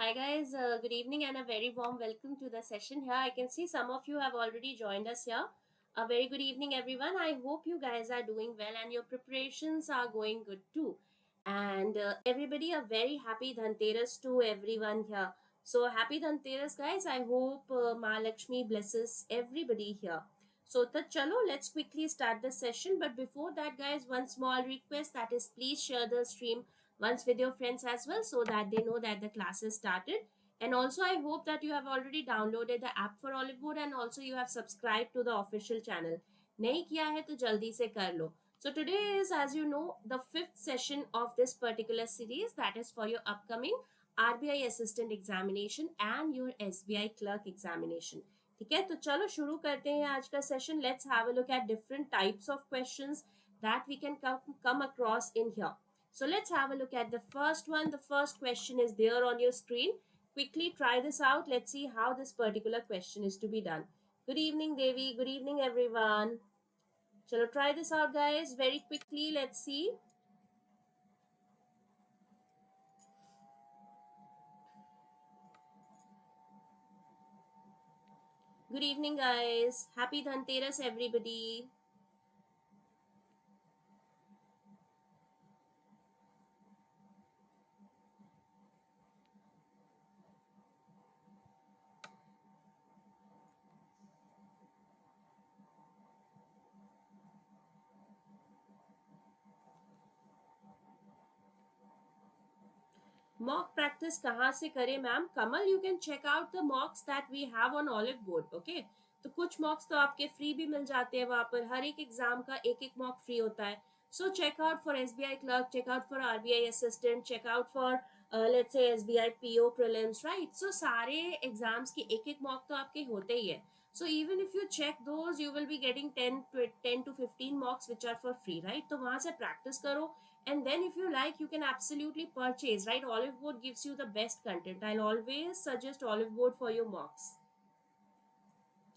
Hi guys, good evening and a very warm welcome to the session here. I can see some of you have already joined us here. A very good evening everyone. I hope you guys are doing well and your preparations are going good too. And everybody a very happy Dhanteras to everyone here. So happy Dhanteras guys. I hope Ma Lakshmi blesses everybody here. So chalo, let's quickly start the session. But before that guys, one small request, that is please share the stream once with your friends as well so that they know that the class has started. And also I hope that you have already downloaded the app for Oliveboard and also you have subscribed to the official channel. नहीं किया है तो जल्दी से कर लो. So today is, as you know, the fifth session of this particular series, that is for your upcoming RBI assistant examination and your SBI clerk examination. ठीक है, तो चलो शुरू करते हैं आज का session. Let's have a look at different types of questions that we can come across in here. So let's have a look at the first one. The first question is there on your screen. Quickly try this out. Let's see how this particular question is to be done. Good evening, Devi. Good evening, everyone. Shall try this out, guys, very quickly. Let's see. Good evening, guys. Happy Dhanteras, everybody. Mock practice कहाँ से करें ma'am? Kamal, you can check out the mocks that we have on Oliveboard. Okay, तो कुछ mocks तो आपके free भी मिल जाते हैं वहाँ पर. हर एक एग्जाम का एक एक mock free होता है. So check out for SBI Clerk, check out for RBI Assistant, check out for let's say SBI PO prelims, right? So सारे exams के एक एक mock तो आपके होते ही है. So even if you check those, you will be getting 10 to 15 mocks which are for free, right? तो वहाँ से practice करो. And then if you like, you can absolutely purchase, right? Oliveboard gives you the best content. I'll always suggest Oliveboard for your mocks.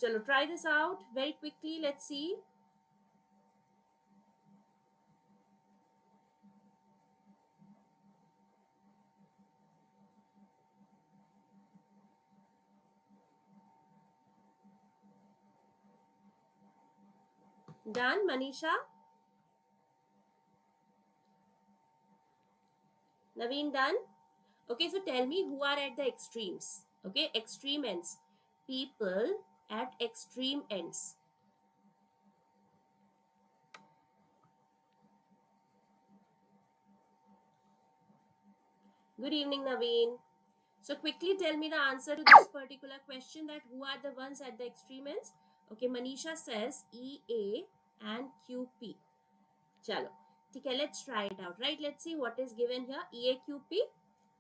Chalo, try this out very quickly. Let's see. Done, Manisha? Naveen, done? Okay, so tell me who are at the extremes. Okay, extreme ends. People at extreme ends. Good evening, Naveen. So quickly tell me the answer to this particular question, that who are the ones at the extreme ends. Okay, Manisha says EA and QP. Chalo. Okay, let's try it out, right? Let's see what is given here. EAQP.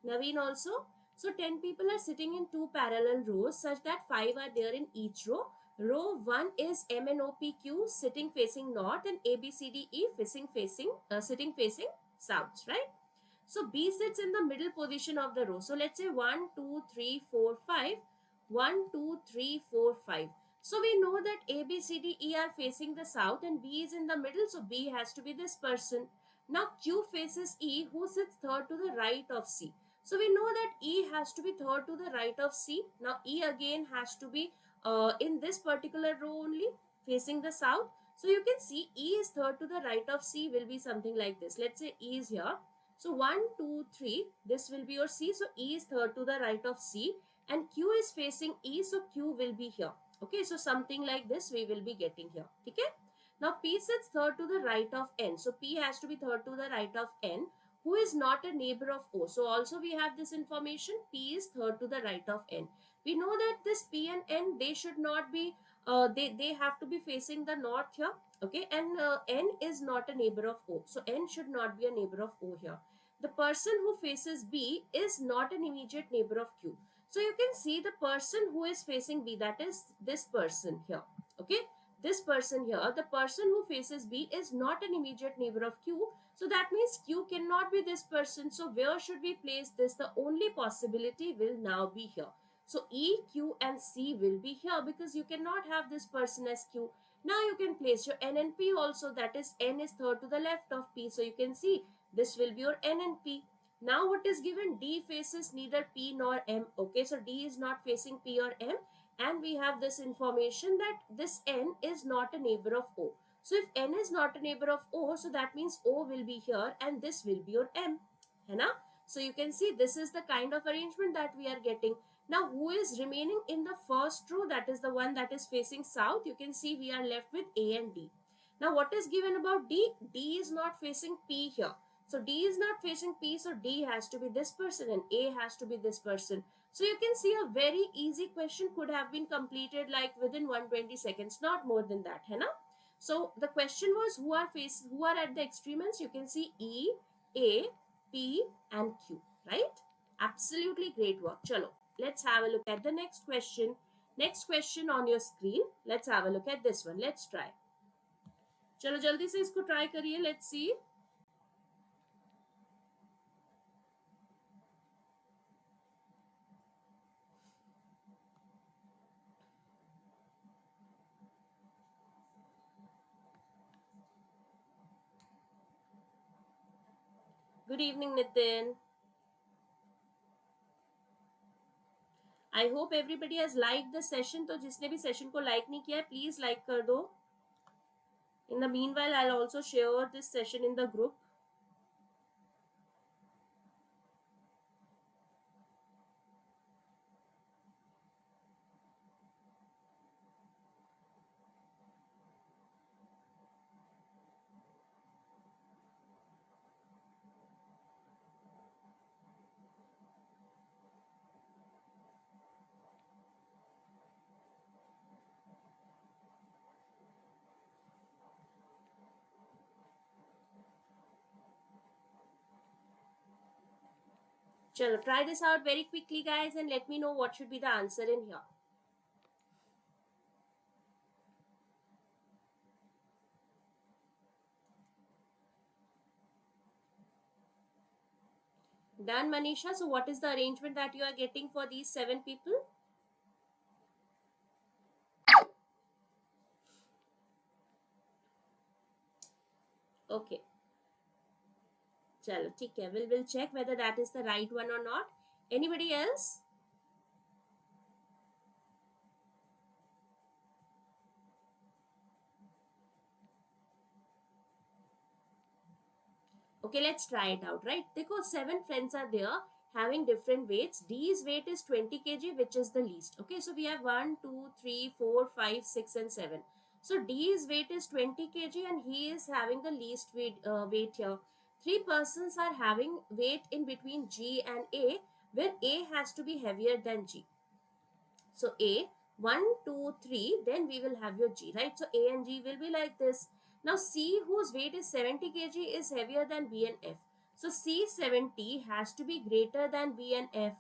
Naveen also. So 10 people are sitting in two parallel rows such that 5 are there in each row. Row 1 is MNOPQ sitting facing north and ABCDE sitting facing south, right? So B sits in the middle position of the row. So let's say 1, 2, 3, 4, 5. 1, 2, 3, 4, 5. So we know that A, B, C, D, E are facing the south and B is in the middle. So B has to be this person. Now Q faces E, who sits third to the right of C. So we know that E has to be third to the right of C. Now E again has to be in this particular row only, facing the south. So you can see E is third to the right of C will be something like this. Let's say E is here. So 1, 2, 3, this will be your C. So E is third to the right of C and Q is facing E. So Q will be here. Okay, so something like this we will be getting here. Okay. Now P sits third to the right of N. So P has to be third to the right of N, who is not a neighbor of O. So also we have this information. P is third to the right of N. We know that this P and N, they should not be, they have to be facing the north here. Okay, and N is not a neighbor of O. So N should not be a neighbor of O here. The person who faces B is not an immediate neighbor of Q. So you can see the person who is facing B, that is this person here. Okay, this person here, the person who faces B is not an immediate neighbor of Q. So that means Q cannot be this person. So where should we place this? The only possibility will now be here. So E, Q and C will be here because you cannot have this person as Q. Now you can place your N and P also, that is N is third to the left of P. So you can see this will be your N and P. Now what is given? D faces neither P nor M. Okay, so D is not facing P or M, and we have this information that this N is not a neighbor of O. So if N is not a neighbor of O, so that means O will be here and this will be your M. है ना? So you can see this is the kind of arrangement that we are getting. Now who is remaining in the first row? That is the one that is facing south. You can see we are left with A and D. Now what is given about D? D is not facing P here. So D is not facing P, so D has to be this person and A has to be this person. So you can see a very easy question could have been completed like within 120 seconds, not more than that, है ना? So the question was who are at the extreme ends? You can see E, A, P and Q, right? Absolutely great work. Chalo, let's have a look at the next question. Next question on your screen. Let's have a look at this one. Let's try. चलो जल्दी से इसको try करिए. Let's see. Good evening, Nitin. I hope everybody has liked the session. तो जिसने भी session को like नहीं किया है, please like कर दो. In the meanwhile, I'll also share this session in the group. Chalo, try this out very quickly, guys, and let me know what should be the answer in here. Done, Manisha. So what is the arrangement that you are getting for these 7 people? Okay. Chalo, ठीक है. We'll check whether that is the right one or not. Anybody else? Okay, let's try it out, right? देखो 7 friends are there having different weights. D's weight is 20 kg, which is the least. Okay, so we have 1, 2, 3, 4, 5, 6 and 7. So D's weight is 20 kg and he is having the least weight here. 3 persons are having weight in between G and A, where A has to be heavier than G. So A, 1, 2, 3, then we will have your G, right? So A and G will be like this. Now C, whose weight is 70 kg, is heavier than B and F. So C 70 has to be greater than B and F.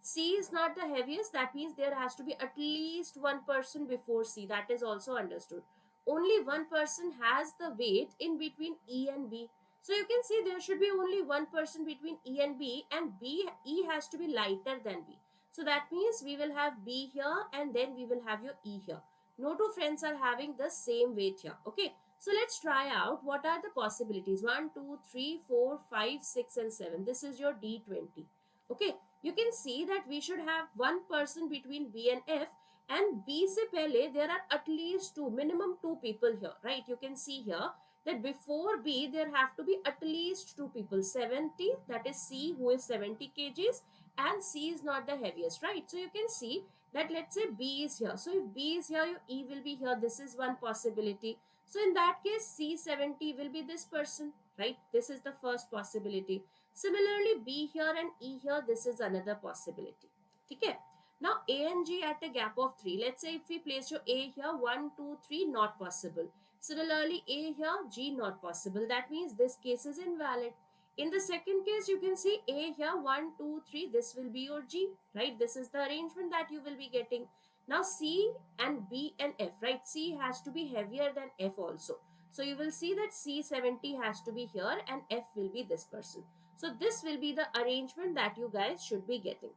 C is not the heaviest, that means there has to be at least one person before C. That is also understood. Only one person has the weight in between E and B. So you can see there should be only one person between E and B, and E has to be lighter than B. So that means we will have B here and then we will have your E here. No two friends are having the same weight here. Okay. So let's try out what are the possibilities. 1, 2, 3, 4, 5, 6 and 7. This is your D20. Okay. You can see that we should have one person between B and F, and B se pehle there are at least minimum two people here, right? You can see here that before B there have to be at least two people. 70, that is C, who is 70 kgs, and C is not the heaviest, right? So you can see that let's say B is here. So if B is here, your E will be here. This is one possibility. So in that case, C70 will be this person, right? This is the first possibility. Similarly, B here and E here, this is another possibility. Okay. Now A and G at a gap of 3. Let's say if we place your A here, 1, 2, 3, not possible. Similarly, A here, G not possible. That means this case is invalid. In the second case, you can see A here, 1, 2, 3, this will be your G, right? This is the arrangement that you will be getting. Now C and B and F, right? C has to be heavier than F also. So you will see that C70 has to be here and F will be this person. So this will be the arrangement that you guys should be getting.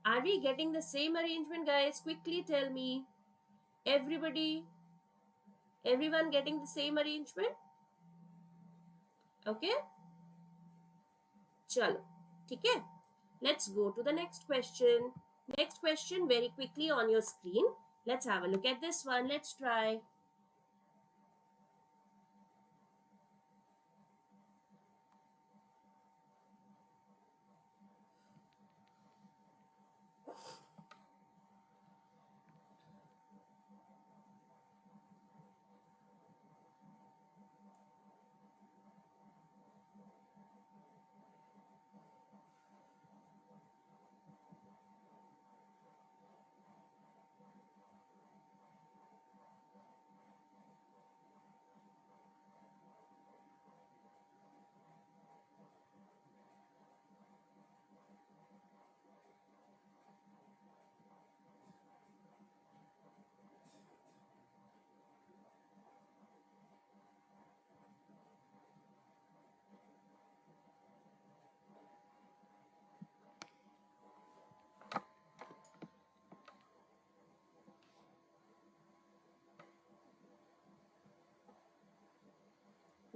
Are we getting the same arrangement, guys? Quickly tell me. Everybody, everyone getting the same arrangement? Okay. Chalo. ठीक है? Let's go to the next question. Next question very quickly on your screen. Let's have a look at this one. Let's try.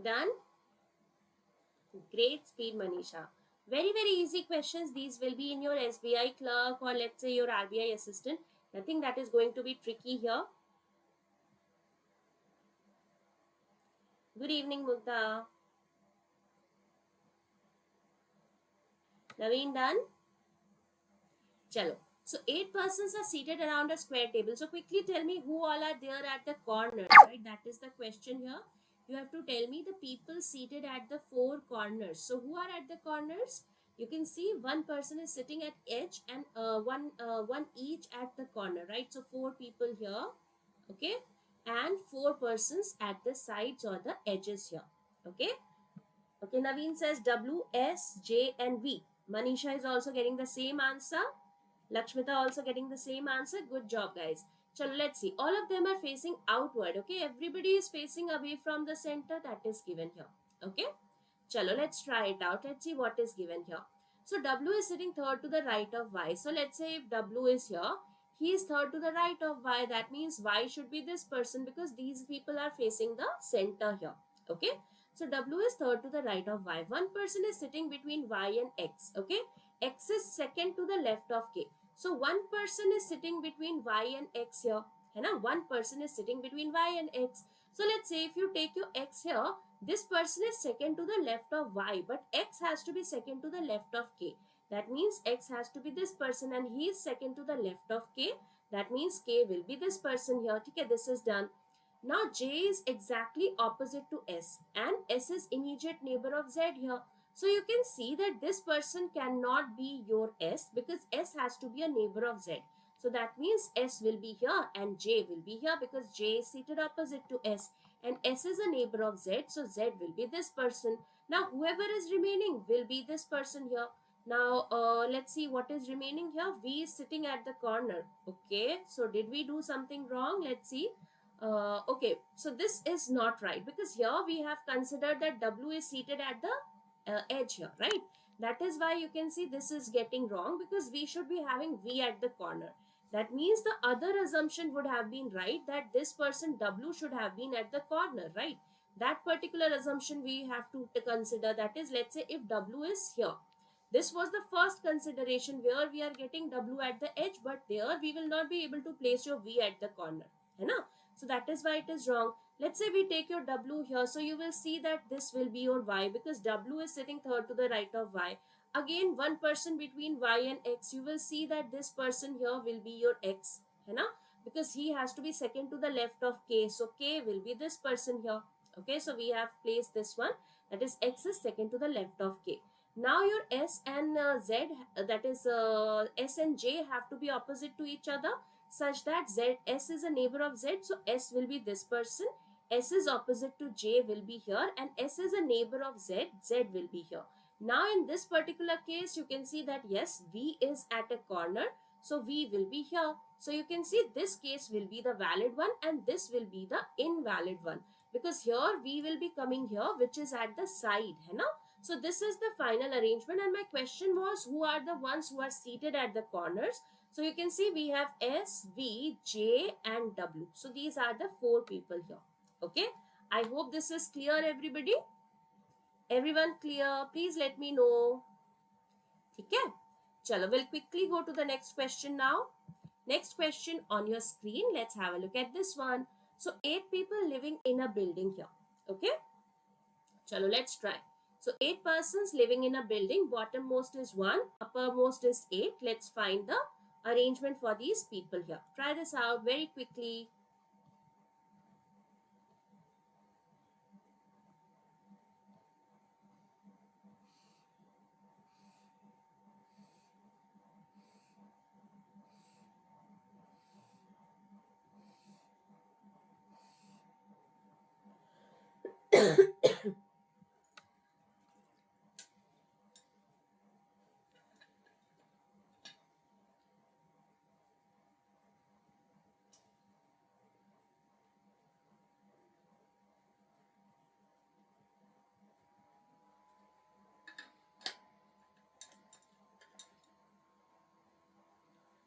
Done? Great speed, Manisha. Very, very easy questions. These will be in your SBI clerk or let's say your RBI assistant. Nothing that is going to be tricky here. Good evening, Mugdha. Naveen, done? Chalo. So 8 persons are seated around a square table. So quickly tell me who all are there at the corners, right? That is the question here. You have to tell me the people seated at the 4 corners. So who are at the corners? You can see one person is sitting at edge and one each at the corner, right? So 4 people here, okay, and 4 persons at the sides or the edges here, okay. Okay, Naveen says W, S, J and V. Manisha is also getting the same answer. Lakshmita also getting the same answer. Good job, guys. So let's see. All of them are facing outward. Okay, everybody is facing away from the center. That is given here. Okay. Chalo, let's try it out. Let's see what is given here. So W is sitting third to the right of Y. So let's say if W is here, he is third to the right of Y. That means Y should be this person because these people are facing the center here. Okay. So W is third to the right of Y. One person is sitting between Y and X. Okay. X is second to the left of K. So one person is sitting between Y and X here. One person is sitting between Y and X. So let's say if you take your X here, this person is second to the left of Y, but X has to be second to the left of K. That means X has to be this person and he is second to the left of K. That means K will be this person here. Okay, this is done. Now J is exactly opposite to S and S is immediate neighbor of Z here. So you can see that this person cannot be your S because S has to be a neighbor of Z. So that means S will be here and J will be here because J is seated opposite to S and S is a neighbor of Z. So Z will be this person. Now whoever is remaining will be this person here. Now let's see what is remaining here. V is sitting at the corner. Okay, so did we do something wrong? Let's see. Okay, so this is not right because here we have considered that W is seated at the edge here, right? That is why you can see this is getting wrong because we should be having V at the corner. That means the other assumption would have been right, that this person W should have been at the corner, right? That particular assumption we have to consider. That is, let's say if W is here. This was the first consideration where we are getting W at the edge, but there we will not be able to place your V at the corner. So that is why it is wrong. Let's say we take your W here. So you will see that this will be your Y because W is sitting third to the right of Y. Again, one person between Y and X, you will see that this person here will be your X. Because he has to be second to the left of K. So K will be this person here. Okay, so we have placed this one. That is X is second to the left of K. Now your S and Z, that is S and J have to be opposite to each other, such that S is a neighbor of Z, so S will be this person. S is opposite to J will be here and S is a neighbor of Z, Z will be here. Now in this particular case, you can see that yes, V is at a corner, so V will be here. So you can see this case will be the valid one and this will be the invalid one. Because here V will be coming here, which is at the side. So this is the final arrangement and my question was, who are the ones who are seated at the corners? So you can see we have S, V, J and W. So these are the 4 people here. Okay. I hope this is clear, everybody. Everyone clear? Please let me know. है. Chalo, we'll quickly go to the next question now. Next question on your screen. Let's have a look at this one. So 8 people living in a building here. Okay. Chalo, let's try. So 8 persons living in a building. Bottommost is 1, uppermost is 8. Let's find the arrangement for these people here. Try this out very quickly.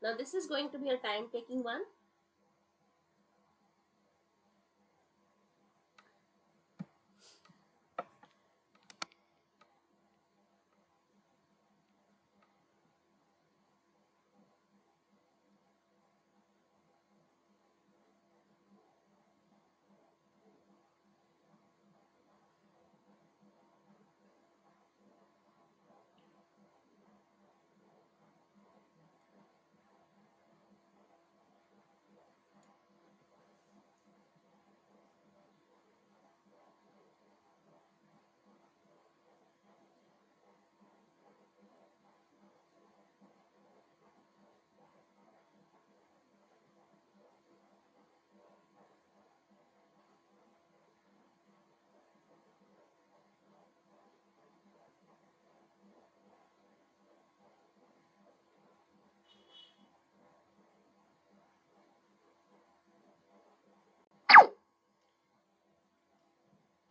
Now this is going to be a time taking one.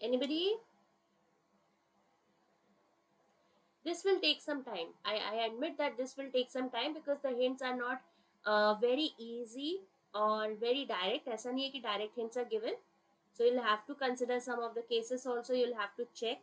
Anybody? This will take some time. I admit that this will take some time because the hints are not very easy or very direct. ऐसा नहीं है कि direct hints are given. So you'll have to consider some of the cases also. You'll have to check.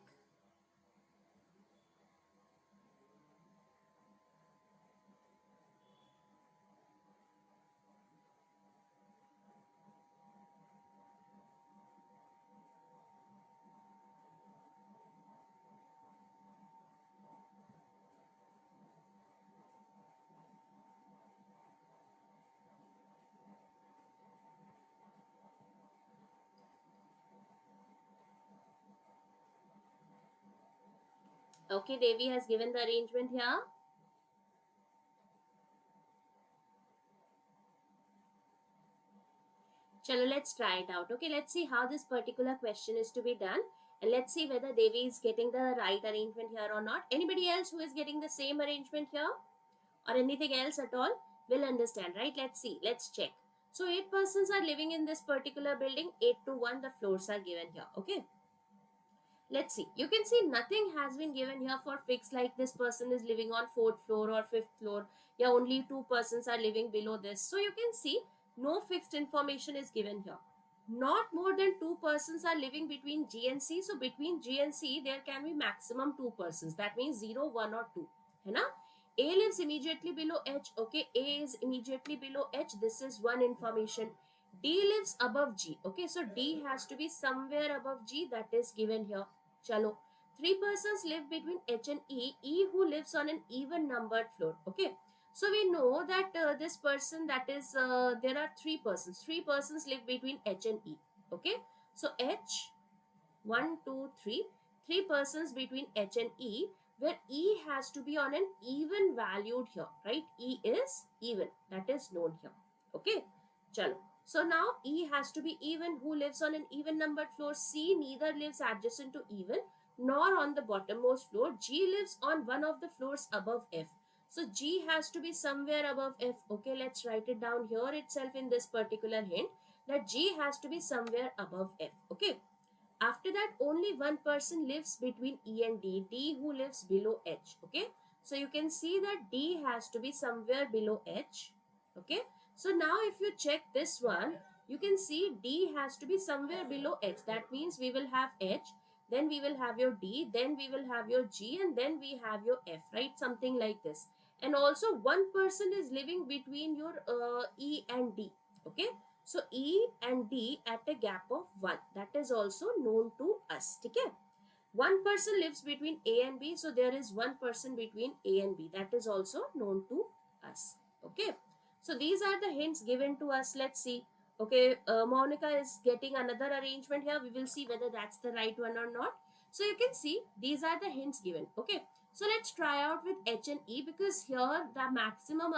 Okay, Devi has given the arrangement here. Chalo, let's try it out. Okay, let's see how this particular question is to be done. And let's see whether Devi is getting the right arrangement here or not. Anybody else who is getting the same arrangement here? Or anything else at all? Will understand, right? Let's see. Let's check. So 8 persons are living in this particular building. 8 to 1 the floors are given here. Okay. Let's see. You can see nothing has been given here for fixed, like this person is living on 4th floor or 5th floor. Yeah, only 2 persons are living below this. So you can see no fixed information is given here. Not more than 2 persons are living between G and C. So between G and C, there can be maximum 2 persons. That means 0, 1 or 2. है ना? A lives immediately below H. Okay, A is immediately below H. This is one information. D lives above G. Okay, so D has to be somewhere above G. That is given here. Chalo. 3 persons live between H and E. E who lives on an even numbered floor. Okay. So we know that this person, that is, there are 3 persons. 3 persons live between H and E. Okay. So H, 1, 2, 3. 3 persons between H and E, where E has to be on an even valued here. Right. E is even. That is known here. Okay. Chalo. So now E has to be even. Who lives on an even numbered floor? C neither lives adjacent to even nor on the bottommost floor. G lives on one of the floors above F. So G has to be somewhere above F. Okay, let's write it down here itself in this particular hint that G has to be somewhere above F. Okay. After that, only one person lives between E and D. D who lives below H. Okay. So you can see that D has to be somewhere below H. Okay. So now if you check this one, you can see D has to be somewhere below H. That means we will have H. then we will have your D, then we will have your G, and then we have your F, right? Something like this. And also one person is living between your E and D. Okay, so E and D at a gap of 1, that is also known to us. Okay, one person lives between A and B, so there is one person between A and B, that is also known to us. Okay, so these are the hints given to us. Let's see. Okay, Monica is getting another arrangement here. We will see whether that's the right one or not. So you can see these are the hints given. Okay, so let's try out with H and E, because here the maximum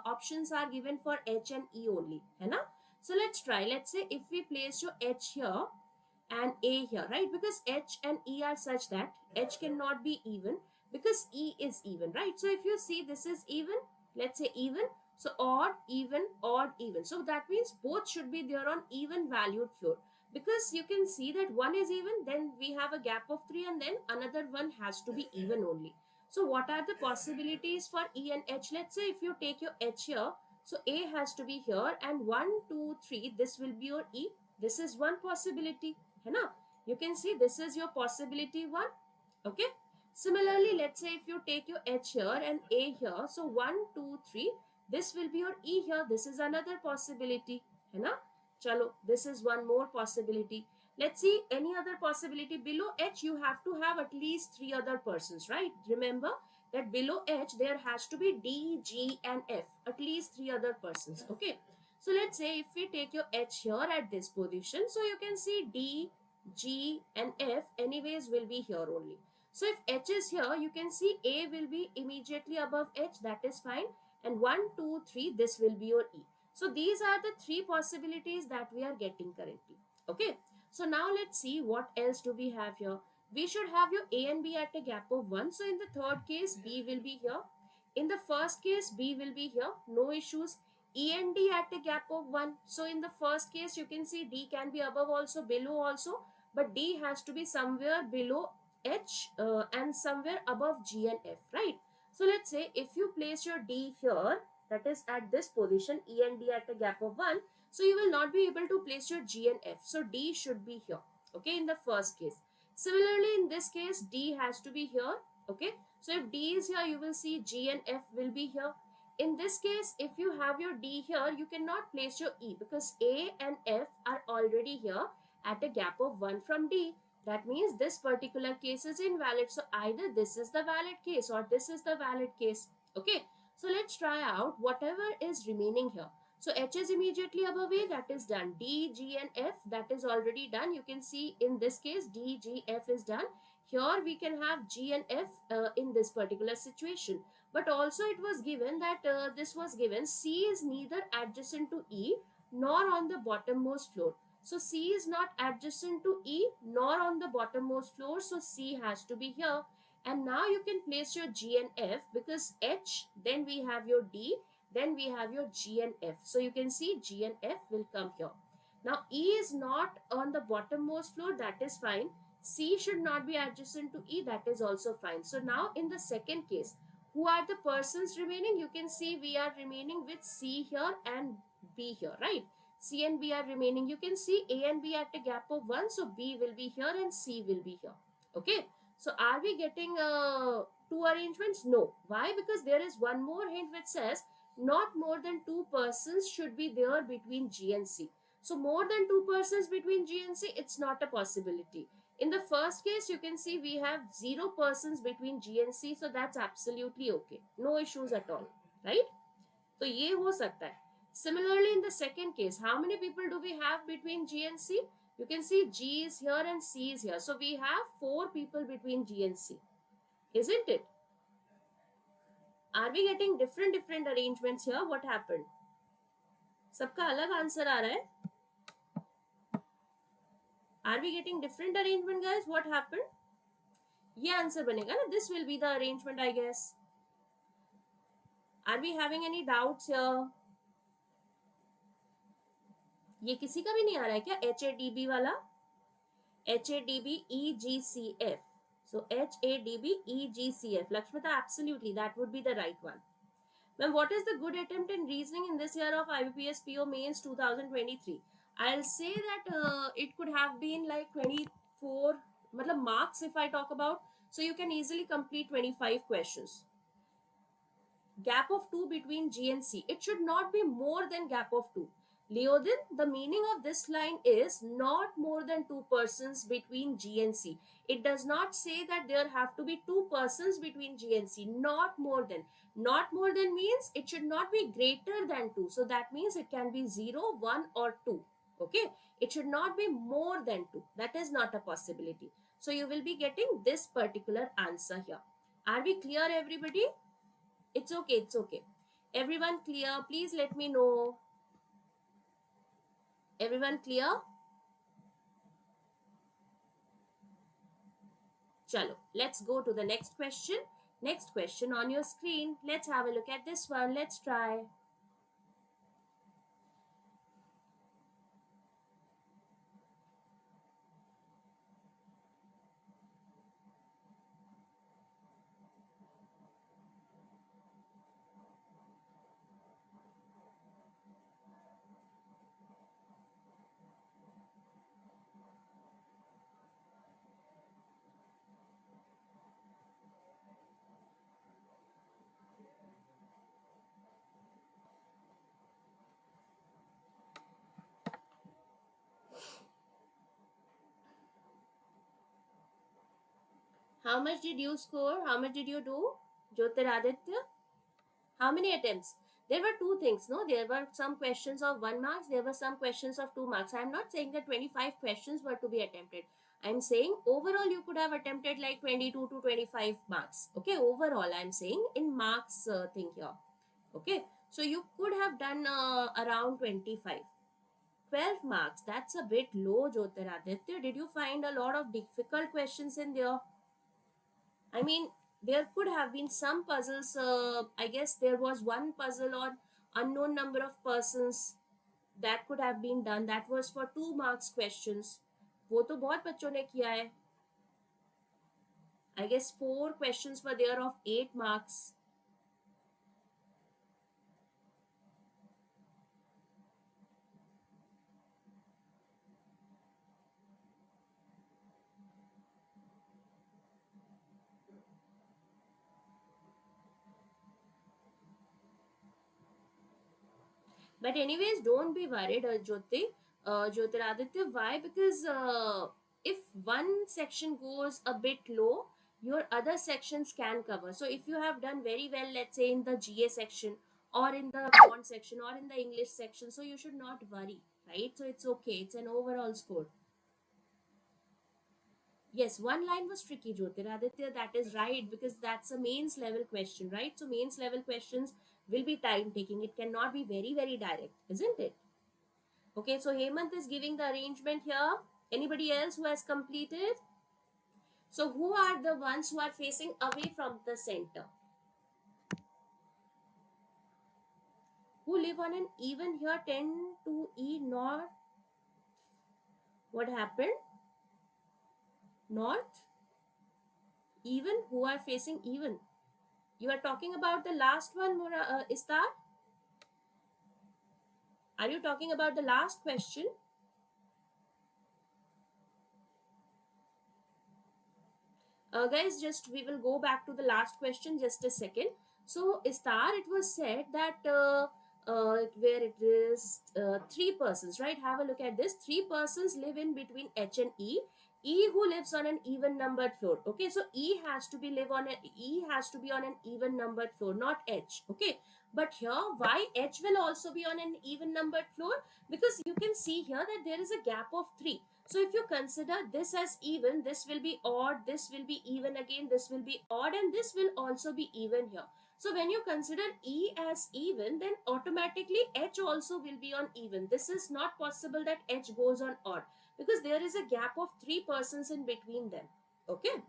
options are given for H and E only, है ना? So let's try. Let's say if we place your H here and A here, right? Because H and E are such that H cannot be even because E is even, right? So if you see this is even, let's say even, so odd, even. So that means both should be there on even valued floor, because you can see that one is even, then we have a gap of 3, and then another one has to be even only. So what are the possibilities for E and H? Let's say if you take your H here, so A has to be here, and 1, 2, 3, this will be your E. This is one possibility, है ना? You can see this is your possibility 1. Okay, similarly, let's say if you take your H here and A here, so 1, 2, 3, this will be your E here. This is another possibility, है ना? Chalo, this is one more possibility. Let's see any other possibility. Below H you have to have at least 3 other persons, right? Remember that below H there has to be D, G and F, at least 3 other persons. Okay, so let's say if we take your H here at this position, so you can see D, G and F anyways will be here only. So if H is here, you can see A will be immediately above H, that is fine. And 1, 2, 3, this will be your E. So these are the 3 possibilities that we are getting currently. Okay, so now let's see what else do we have here. We should have your A and B at a gap of 1. So in the third case, B will be here. In the first case, B will be here. No issues. E and D at a gap of 1. So in the first case, you can see D can be above also, below also. But D has to be somewhere below H and somewhere above G and F, right? So let's say if you place your D here, that is at this position, E and D at a gap of 1, so you will not be able to place your G and F. So D should be here, okay, in the first case. Similarly, in this case, D has to be here, okay. So if D is here, you will see G and F will be here. In this case, if you have your D here, you cannot place your E because A and F are already here at a gap of 1 from D. That means this particular case is invalid. So either this is the valid case or this is the valid case. Okay, so let's try out whatever is remaining here. So H is immediately above A, that is done. D, G and F, that is already done. You can see in this case D, G, F is done. Here we can have G and F in this particular situation. But also it was given that this was given C is neither adjacent to E nor on the bottommost floor. So C is not adjacent to E nor on the bottommost floor. So C has to be here. And now you can place your G and F because H, then we have your D, then we have your G and F. So you can see G and F will come here. Now E is not on the bottommost floor, that is fine. C should not be adjacent to E, that is also fine. So now in the second case, who are the persons remaining? You can see we are remaining with C here and B here, right? C and B are remaining. You can see A and B at a gap of 1. So B will be here and C will be here. Okay. So are we getting 2 arrangements? No. Why? Because there is one more hint which says not more than 2 persons should be there between G and C. So more than 2 persons between G and C, it's not a possibility. In the first case, you can see we have 0 persons between G and C. So that's absolutely okay. No issues at all. Right? So ye ho sakta hai. Similarly, in the second case, how many people do we have between G and C? You can see G is here and C is here. So we have 4 people between G and C. Isn't it? Are we getting different arrangements here? What happened? सबका अलग answer आ रहा है. Are we getting different arrangement, guys? What happened? ये answer बनेगा ना. This will be the arrangement, I guess. Are we having any doubts here? ये किसी का भी नहीं आ रहा है क्या? HADB वाला? HADB EGCF. So HADB EGCF. Lakshmita, absolutely, that would be the right one. Now, what is the good attempt in reasoning in this year of IBPS PO Mains 2023? I'll say that it could have been like 24 matlab marks if I talk about, so you can easily complete 25 questions. Gap of 2 between G and C, it should not be more than gap of 2. Leodin, the meaning of this line is not more than 2 persons between G and C. It does not say that there have to be 2 persons between G and C, not more than. Not more than means it should not be greater than 2. So that means it can be 0, 1 or 2. Okay, it should not be more than 2. That is not a possibility. So you will be getting this particular answer here. Are we clear, everybody? It's okay, it's okay. Everyone clear? Please let me know. Everyone clear? Chalo, let's go to the next question. Next question on your screen. Let's have a look at this one. Let's try. How much did you score? How much did you do, Jyotiraditya? How many attempts? There were two things, no? There were some questions of 1 marks. There were some questions of 2 marks. I'm not saying that 25 questions were to be attempted. I'm saying overall you could have attempted like 22 to 25 marks. Okay, overall I'm saying in marks thing here. Okay, so you could have done around 25. 12 marks, that's a bit low, Jyotiraditya. Did you find a lot of difficult questions in there? I mean, there could have been some puzzles. I guess there was one puzzle on unknown number of persons that could have been done. That was for 2 marks questions. वो तो बहुत बच्चों ने किया है. I guess 4 questions were there of 8 marks. But anyways, don't be worried, Jyotiraditya. Why? Because if one section goes a bit low, your other sections can cover. So if you have done very well, let's say in the GA section or in the quant section or in the English section, so you should not worry, right? So it's okay. It's an overall score. Yes, one line was tricky, Jyotiraditya. That is right, because that's a mains level question, right? So mains level questions will be time taking. It cannot be very, very direct, isn't it? Okay, so Hemant is giving the arrangement here. Anybody else who has completed? So who are the ones who are facing away from the center? Who live on an even here, 10 to E north? What happened? North? Even? Who are facing even? You are talking about the last one, Istar? Are you talking about the last question? Guys, just we will go back to the last question just a second. So Istar, it was said that where it is 3 persons, right? Have a look at this. 3 persons live in between H and E. E who lives on an even numbered floor. Okay, so E has to be on an even numbered floor, not H. Okay, but here why H will also be on an even numbered floor? Because you can see here that there is a gap of 3. So if you consider this as even, this will be odd, this will be even again, this will be odd, and this will also be even here. So when you consider E as even, then automatically H also will be on even. This is not possible that H goes on odd, because there is a gap of 3 persons in between them. Okay.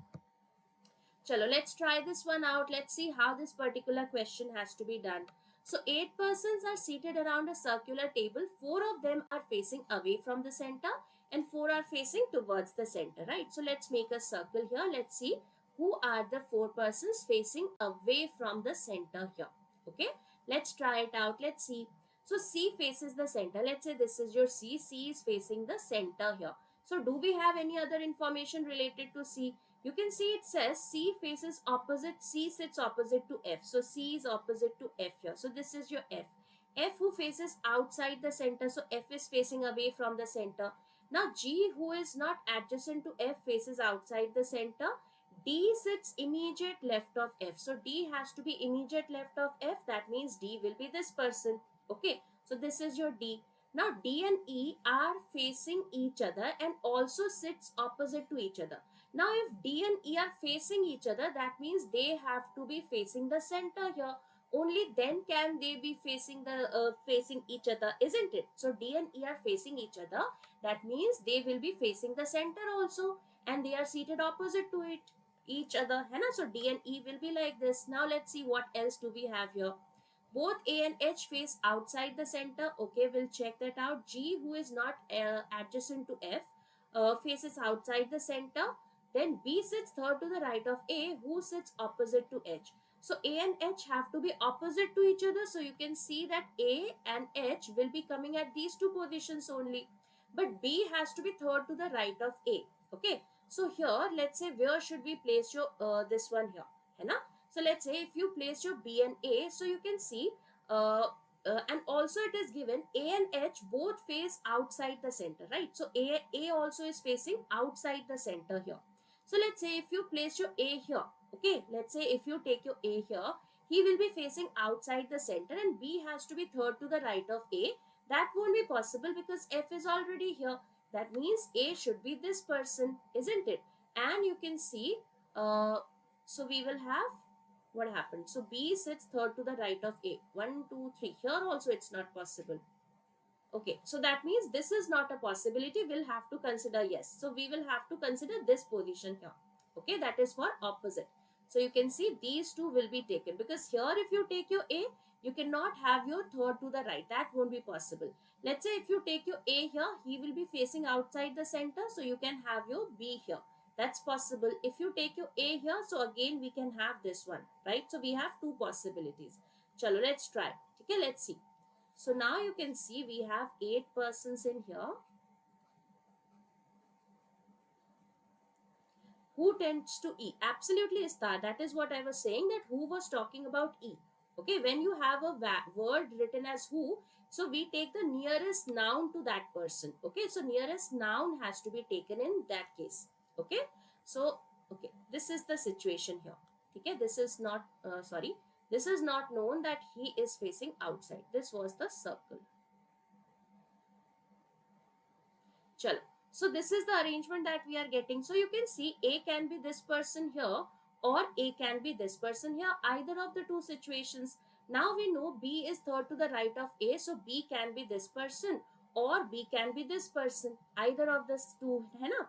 Chalo, let's try this one out. Let's see how this particular question has to be done. So 8 persons are seated around a circular table. 4 of them are facing away from the center and 4 are facing towards the center, right? So let's make a circle here. Let's see who are the 4 persons facing away from the center here. Okay, let's try it out. Let's see. So C faces the center. Let's say this is your C. C is facing the center here. So do we have any other information related to C? You can see it says C faces opposite, C sits opposite to F. So C is opposite to F here. So this is your F. F who faces outside the center. So F is facing away from the center. Now G who is not adjacent to F faces outside the center. D sits immediate left of F. So D has to be immediate left of F. That means D will be this person. Okay. So this is your D. Now D and E are facing each other and also sits opposite to each other. Now if D and E are facing each other, that means they have to be facing the center here. Only then can they be facing the facing each other, isn't it? So D and E are facing each other. That means they will be facing the center also, and they are seated opposite to each other. So D and E will be like this. Now let's see what else do we have here. Both A and H face outside the center. Okay, we'll check that out. G, who is not adjacent to F, faces outside the center. Then B sits third to the right of A, who sits opposite to H. So A and H have to be opposite to each other. So you can see that A and H will be coming at these two positions only. But B has to be third to the right of A. Okay. So here, let's say, where should we place your this one here? है ना? So let's say if you place your B and A, so you can see, and also it is given A and H both face outside the center, right? So A also is facing outside the center here. So let's say if you place your A here, okay, let's say if you take your A here, he will be facing outside the center and B has to be third to the right of A. That won't be possible because F is already here. That means A should be this person, isn't it? And you can see, so we will have what happened. So B sits third to the right of A. 1, 2, 3. Here also it's not possible. Okay, so that means this is not a possibility. We'll have to consider yes. So we will have to consider this position here. Okay, that is for opposite. So you can see these two will be taken because here if you take your A, you cannot have your third to the right. That won't be possible. Let's say if you take your A here, he will be facing outside the center. So you can have your B here. That's possible. If you take your A here, so again we can have this one, right? So we have two possibilities. Chalo, let's try. Okay, let's see. So now you can see we have 8 persons in here. Who tends to E? Absolutely, Star. That is what I was saying, that who was talking about E. Okay, when you have a word written as who, so we take the nearest noun to that person. Okay, so nearest noun has to be taken in that case. Okay, so okay, this is the situation here. Okay, this is not this is not known that he is facing outside. This was the circle. Chalo. So this is the arrangement that we are getting. So you can see A can be this person here or A can be this person here, either of the two situations. Now we know B is third to the right of A, so B can be this person or B can be this person, either of these two, hai na?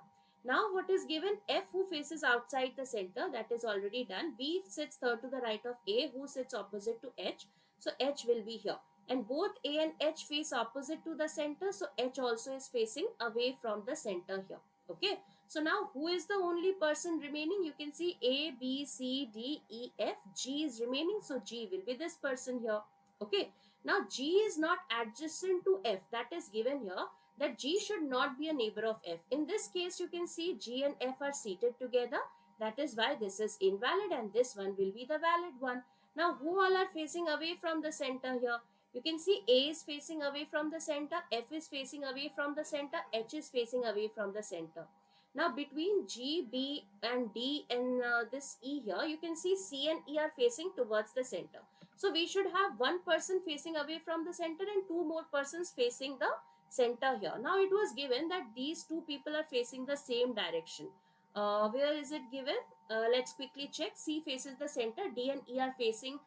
Now what is given? F who faces outside the center, that is already done. B sits third to the right of A, who sits opposite to H. So H will be here. And both A and H face opposite to the center. So H also is facing away from the center here. Okay. So now who is the only person remaining? You can see A, B, C, D, E, F. G is remaining. So G will be this person here. Okay. Now G is not adjacent to F. That is given here, that G should not be a neighbor of F. In this case, you can see G and F are seated together. That is why this is invalid and this one will be the valid one. Now, who all are facing away from the center here? You can see A is facing away from the center, F is facing away from the center, H is facing away from the center. Now, between G, B and D and this E here, you can see C and E are facing towards the center. So, we should have one person facing away from the center and two more persons facing the center here. Now it was given that these two people are facing the same direction. Where is it given? Let's quickly check. C faces the center, D and E are facing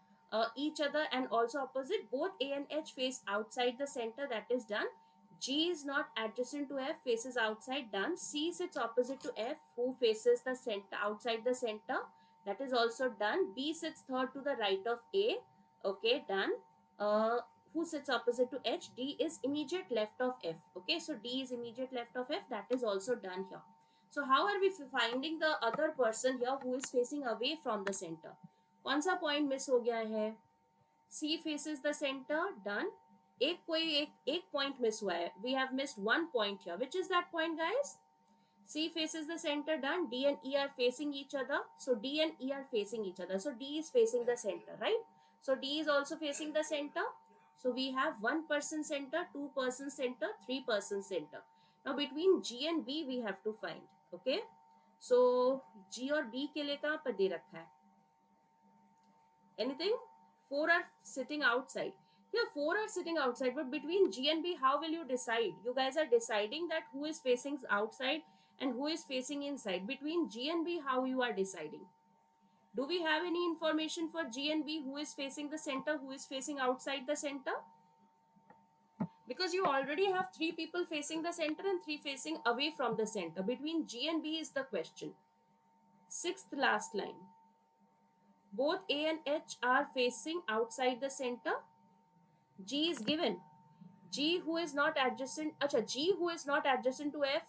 each other and also opposite. Both A and H face outside the center, that is done. G is not adjacent to F, faces outside, done. C sits opposite to F, who faces the center, outside the center, that is also done. B sits third to the right of A, okay, done. Who sits opposite to H? D is immediate left of F. Okay, so D is immediate left of F. That is also done here. So how are we finding the other person here who is facing away from the center? कौन सा point miss हो गया है? C faces the center, done. एक point miss हुआ है. We have missed one point here. Which is that point, guys? C faces the center, done. D and E are facing each other. So D and E are facing each other. So D is facing the center, right? So D is also facing the center. So we have 1% center, 2% center, 3% center. Now between G and B we have to find. Okay. So G और B के लिए कहाँ पर दे रखा है? Anything? 4 are sitting outside. Yeah, 4 are sitting outside. But between G and B, how will you decide? You guys are deciding that who is facing outside and who is facing inside. Between G and B, how you are deciding? Do we have any information for G and B? Who is facing the center? Who is facing outside the center? Because you already have 3 people facing the center and 3 facing away from the center. Between G and B is the question. 6th last line. Both A and H are facing outside the center. G is given. G who is not adjacent, G who is not adjacent to F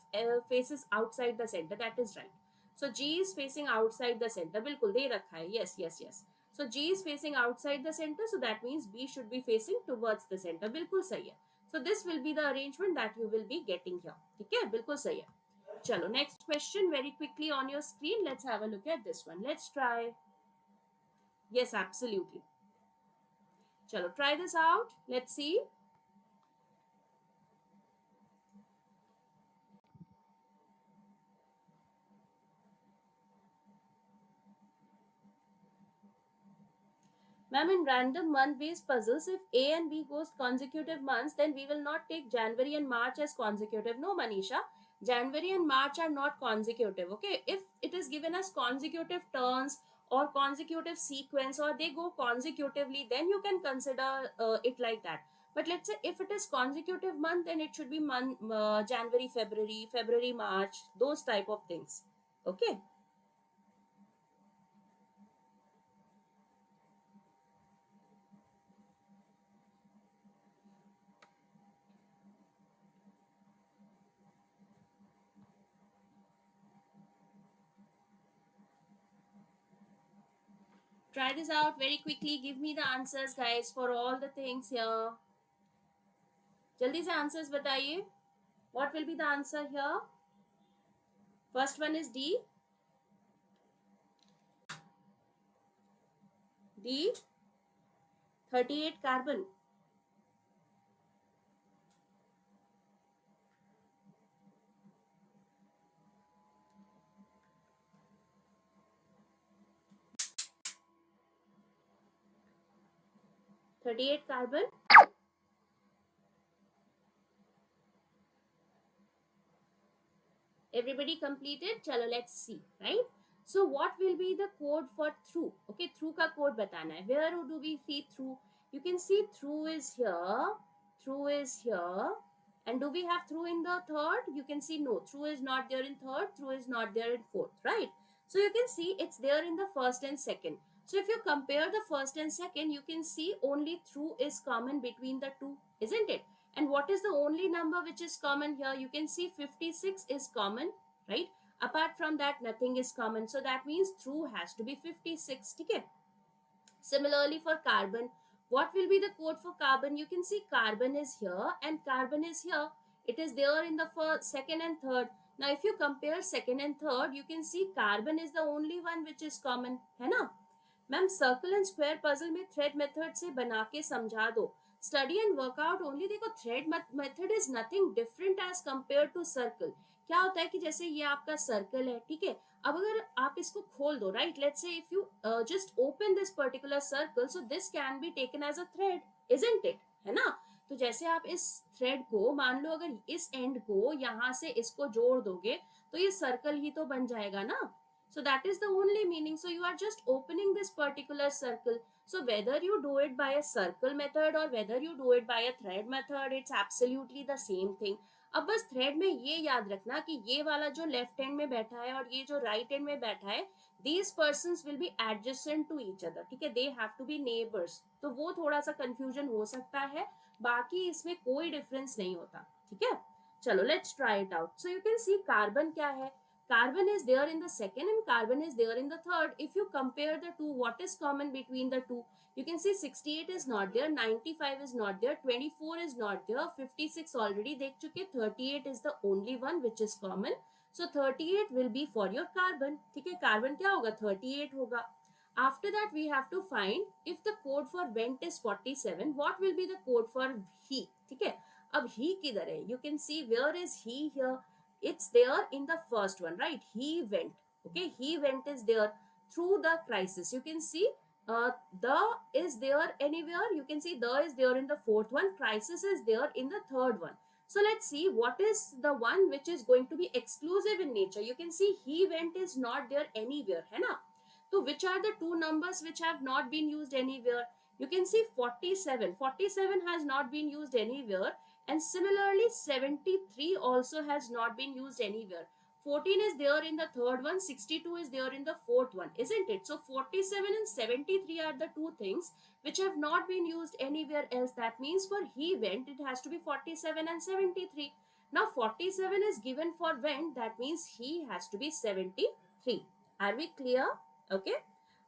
faces outside the center. That is right. So G is facing outside the center. बिल्कुल दे रखा है. Yes, yes, yes. So G is facing outside the center. So that means B should be facing towards the center. बिल्कुल सही है. So this will be the arrangement that you will be getting here. ठीक है? बिल्कुल सही है. चलो next question very quickly on your screen. Let's have a look at this one. Let's try. Yes, absolutely. Chalo, try this out. Let's see. Ma'am, in random month-based puzzles, if A and B goes consecutive months, then we will not take January and March as consecutive. No, Manisha. January and March are not consecutive. Okay. If it is given as consecutive turns or consecutive sequence or they go consecutively, then you can consider it like that. But let's say if it is consecutive month, then it should be January, February, March, those type of things. Okay. Try this out very quickly. Give me the answers, guys, for all the things here. Jaldi se answers bataiye. What will be the answer here? First one is D. D. 38 carbon. Carbon. Everybody completed? Chalo, let's see, right? So what will be the code for through? Okay, through ka code batana hai. Where do we see through? You can see through is here. Through is here. And do we have through in the third? You can see no. Through is not there in third. Through is not there in fourth, right? So you can see it's there in the first and second. So if you compare the first and second, you can see only through is common between the two, isn't it? And what is the only number which is common here? You can see 56 is common, right? Apart from that, nothing is common. So that means through has to be 56. Okay? Similarly for carbon, what will be the code for carbon? You can see carbon is here and carbon is here. It is there in the first, second and third. Now if you compare second and third, you can see carbon is the only one which is common. है ना? Ma'am circle and square puzzle में thread method से बना के समझा दो. Study and workout only. देखो thread method is nothing different as compare to circle. क्या होता है कि जैसे ये आपका सर्कल है, ठीक है. अब अगर आप इसको खोल दो, right, let's say if you just open this particular circle, so this can be taken as a thread, isn't it, है ना. तो जैसे आप इस थ्रेड को मान लो अगर इस एंड को यहाँ से इसको जोड़ दोगे तो ये सर्कल ही तो बन जाएगा ना. So that is the only meaning. So you are just opening this particular circle. So whether you do it by a circle method or whether you do it by a thread method, it's absolutely the same thing. अब बस thread में ये याद रखना कि ये वाला जो लेफ्ट हैंड में बैठा है और ये जो राइट हैंड में बैठा है, these persons will be adjacent to each other. ठीक है, they have to be neighbors. तो वो थोड़ा सा कंफ्यूजन हो सकता है, बाकी इसमें कोई डिफरेंस नहीं होता. ठीक है, चलो let's try it out. So you can see carbon क्या है. Carbon is there in the second and carbon is there in the third. If you compare the two, what is common between the two? You can see 68 is not there, 95 is not there, 24 is not there, 56 already dekh chuke, 38 is the only one which is common. So 38 will be for your carbon. ठीक है, carbon क्या होगा, 38 होगा. After that we have to find if the code for vent is 47, what will be the code for he. ठीक है, अब he किधर है? You can see where is he here. It's there in the first one, right? He went. Okay, he went is there through the crisis. You can see the is there anywhere. You can see the is there in the fourth one. Crisis is there in the third one. So let's see what is the one which is going to be exclusive in nature. You can see he went is not there anywhere, है ना? So which are the two numbers which have not been used anywhere? You can see 47. 47 has not been used anywhere, and similarly 73 also has not been used anywhere. 14 is there in the third one, 62 is there in the fourth one, isn't it? So 47 and 73 are the two things which have not been used anywhere else. That means for he went, it has to be 47 and 73. Now 47 is given for went, that means he has to be 73. Are we clear? Okay.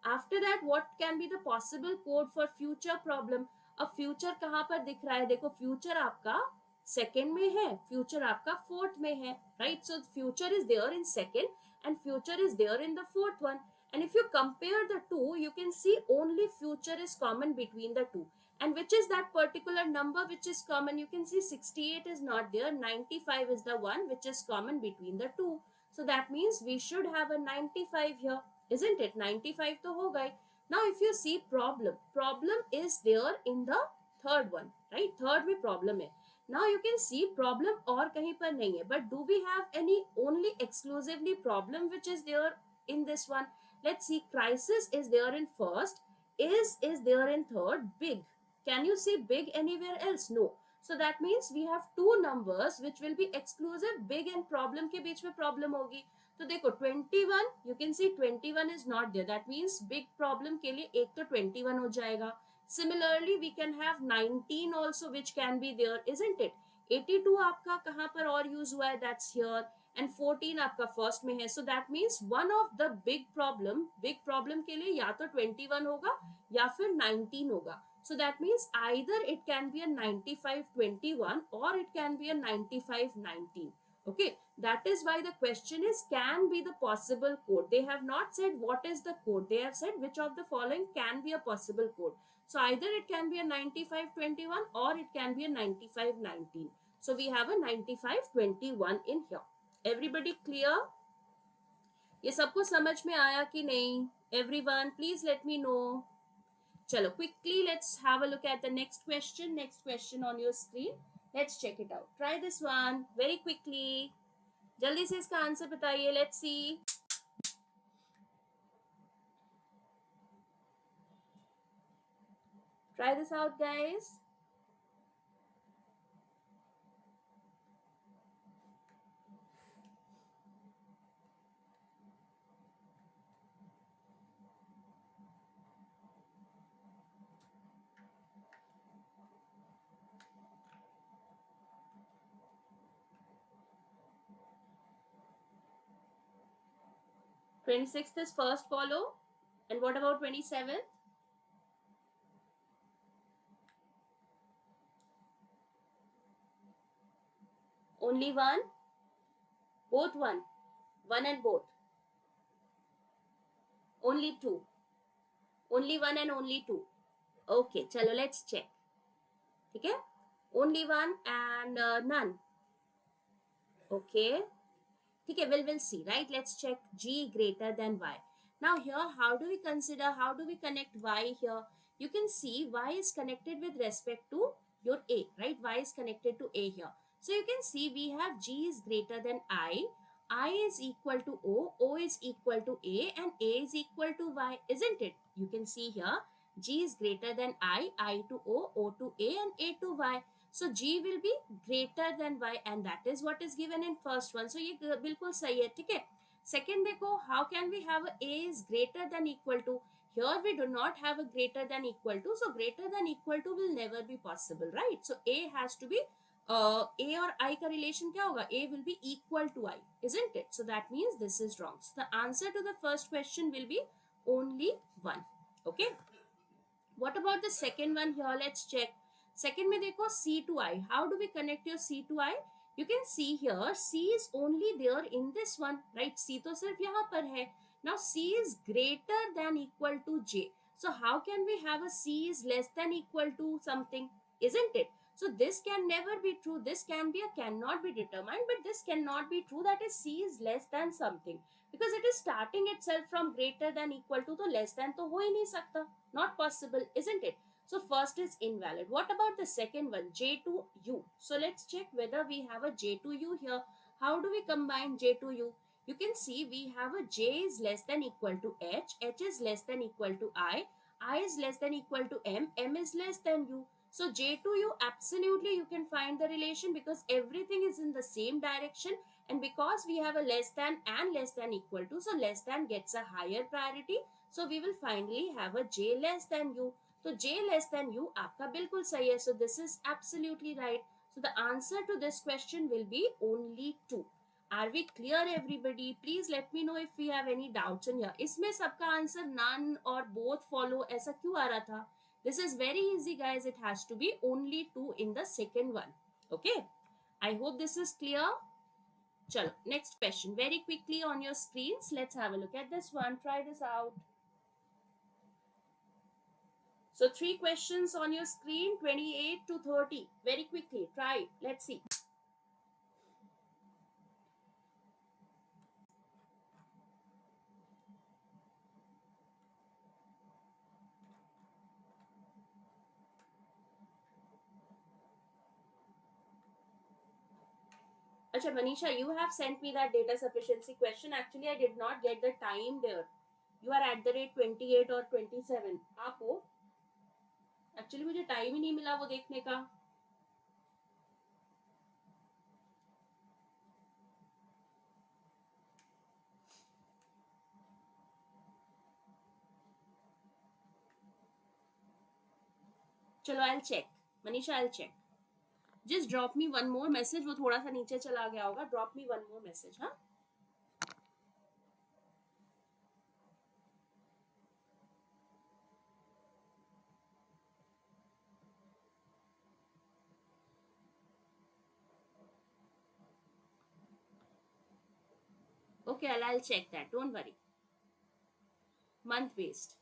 After that, what can be the possible code for future problem? अब future कहाँ पर दिख रहा है? देखो future आपका second में है, future आपका fourth में है, right? So future is there in second and future is there in the fourth one. And if you compare the two, you can see only future is common between the two. And which is that particular number which is common? You can see 68 is not there, 95 is the one which is common between the two. So that means we should have a 95 here, isn't it? 95 to hoga hi. Now if you see problem is there in the third one, right? Third में problem है. Now you can see problem और कहीं पर नहीं है. But do we have any only exclusively problem which is there in this one? Let's see. Crisis is there in first. Is there in third. Big. Can you see big anywhere else? No. So that means we have two numbers which will be exclusive. Big and problem के बीच में problem होगी. तो देखो 21, you can see 21 is not there. That means big problem के लिए एक तो 21 हो जाएगा. Similarly, we can have 19 also which can be there, isn't it? 82 आपका कहाँ पर और use हुआ है? That's here. And 14 आपका first में है. So that means one of the big problem के लिए या तो 21 होगा या फिर 19 होगा. So that means either it can be a 95-21 or it can be a 95-19. Okay, that is why the question is can be the possible code. They have not said what is the code. They have said which of the following can be a possible code. So either it can be a 95-21 or it can be a 95-19. So we have a 95-21 in here. Everybody clear? ये सबको समझ में आया कि नहीं? Everyone, please let me know. Chalo, quickly let's have a look at the next question. Next question on your screen. Let's check it out. Try this one very quickly. जल्दी से इसका आंसर बताइए. Let's see. Try this out, guys. Twenty-sixth is first follow. And what about 27th? Only one? Both one? One and both? Only two? Only one and only two? Okay, chalo, let's check. Okay? Only one and none. Okay. Okay, we'll see, right? Let's check G greater than Y. Now here, how do we connect Y here? You can see Y is connected with respect to your A, right? Y is connected to A here. So you can see we have G is greater than I is equal to O is equal to A, and A is equal to Y, isn't it? You can see here, G is greater than I to O to A, and A to Y. So G will be greater than Y, and that is what is given in first one. So ये बिल्कुल सही है, ठीक है? Second देखो, how can we have A is greater than equal to? Here we do not have a greater than equal to. So greater than equal to will never be possible, right? So A has to be A और I का relation क्या होगा? A will be equal to I, isn't it? So that means this is wrong. So the answer to the first question will be only one. Okay. What about the second one here? Let's check. Second में देखो C to I. How do we connect your C to I? You can see here C is only there in this one, right? C तो सिर्फ यहाँ पर है. Now C is greater than equal to J. So how can we have a C is less than equal to something, isn't it? So this can never be true. This can be a cannot be determined, but this cannot be true, that is C is less than something, because it is starting itself from greater than equal to, तो less than तो हो ही नहीं सकता. Not possible, isn't it? So first is invalid. What about the second one, J to U? So let's check whether we have a J to U here. How do we combine J to U? You can see we have a J is less than equal to H is less than equal to I is less than equal to M is less than U. So J to U, absolutely you can find the relation, because everything is in the same direction, and because we have a less than and less than equal to, so less than gets a higher priority. So we will finally have a J less than U. So J less than U आपका बिल्कुल सही है. So this is absolutely right. So the answer to this question will be only 2. Are we clear everybody? Please let me know if we have any doubts in here. इसमें सबका answer none or both follow ऐसा क्यों आ रहा था? This is very easy guys. It has to be only 2 in the second one. Okay. I hope this is clear. Chalo, next question. Very quickly on your screens. Let's have a look at this one. Try this out. So 3 questions on your screen, 28 to 30. Very quickly. Try it. Let's see. Acha, Manisha, you have sent me that data sufficiency question. Actually, I did not get the time there. You are at the rate 28 or 27. आप हो? Actually, मुझे time ही नहीं मिला वो देखने का. चलो, I'll check. Manisha, I'll check. Just drop me one more message. वो थोड़ा सा नीचे चला गया होगा. Drop me one more message, हाँ? Okay, I'll check that. Don't worry. Month based.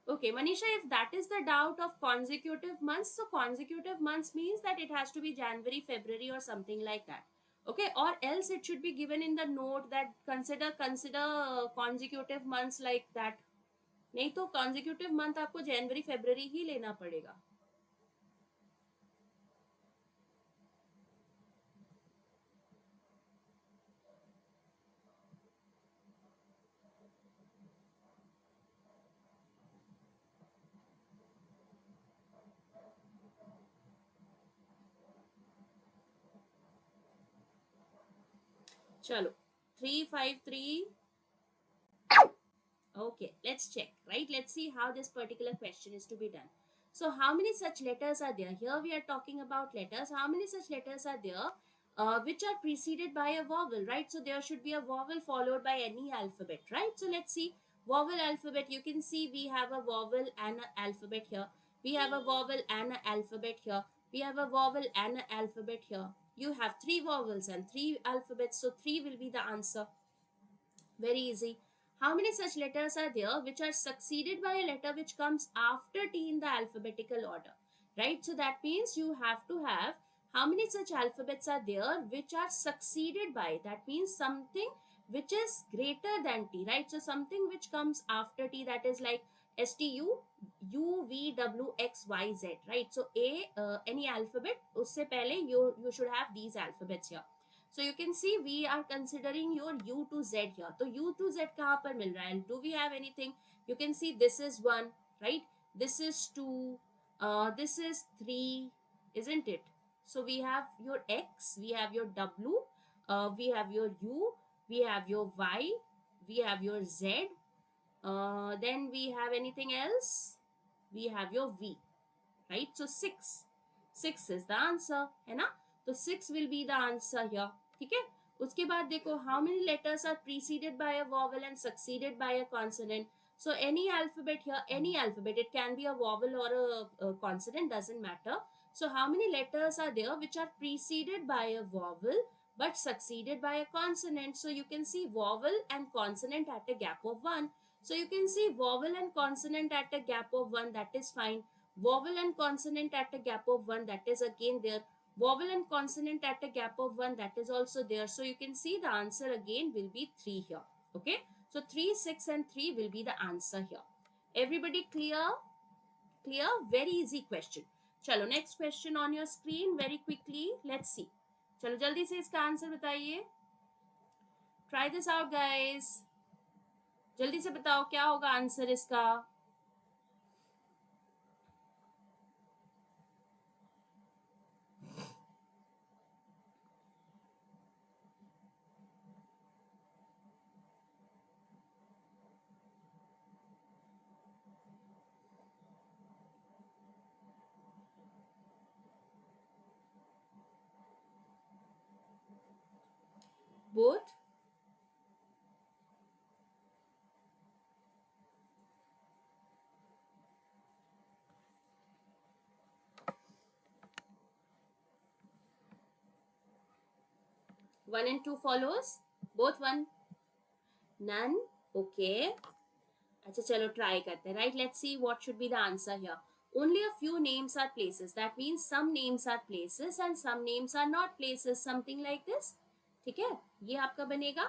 Okay, Manisha, if that is the doubt of consecutive months, so consecutive months means that it has to be January, February or something like that. Okay, or else it should be given in the note that consider consecutive months like that. नहीं तो consecutive month आपको January, February ही लेना पड़ेगा. चलो 353. Okay, let's check, right? Let's see how this particular question is to be done. So how many such letters are there? Here we are talking about letters. How many such letters are there which are preceded by a vowel, right? So there should be a vowel followed by any alphabet, right? So let's see. Vowel alphabet, you can see we have a vowel and an alphabet here. We have a vowel and an alphabet here. We have a vowel and an alphabet here. You have 3 vowels and 3 alphabets. So 3 will be the answer. Very easy. How many such letters are there which are succeeded by a letter which comes after T in the alphabetical order, right? So that means you have to have how many such alphabets are there which are succeeded by, that means something which is greater than T, right? So something which comes after T, that is like STU, U, V, W, X, Y, Z, right? So any alphabet, usse pehle you should have these alphabets here. So you can see we are considering your U to Z here. So U to Z kahan par mil raha hai? Do we have anything? You can see this is 1, right? This is 2. This is 3, isn't it? So we have your X, we have your W, we have your U, we have your Y, we have your Z. Then we have anything else? We have your V, right? So 6. 6 is the answer, है ना? So 6 will be the answer here. ठीक है. उसके बाद देखो how many letters are preceded by a vowel and succeeded by a consonant. So any alphabet here, any alphabet, it can be a vowel or a consonant, doesn't matter. So how many letters are there which are preceded by a vowel but succeeded by a consonant? So you can see vowel and consonant at a gap of 1. So you can see vowel and consonant at a gap of 1, that is fine. Vowel and consonant at a gap of 1, that is again there. Vowel and consonant at a gap of 1, that is also there. So you can see the answer again will be 3 here. Okay. So 3, 6 and 3 will be the answer here. Everybody clear? Clear? Very easy question. चलो next question on your screen very quickly. Let's see. चलो जल्दी से इसका answer बताइए. Try this out guys. जल्दी से बताओ क्या होगा आंसर इसका. Both? One and two follows? Both one? None? Okay. अच्छा चलो try करते हैं. Right, let's see what should be the answer here. Only a few names are places. That means some names are places and some names are not places. Something like this. ठीक है, ये आपका बनेगा.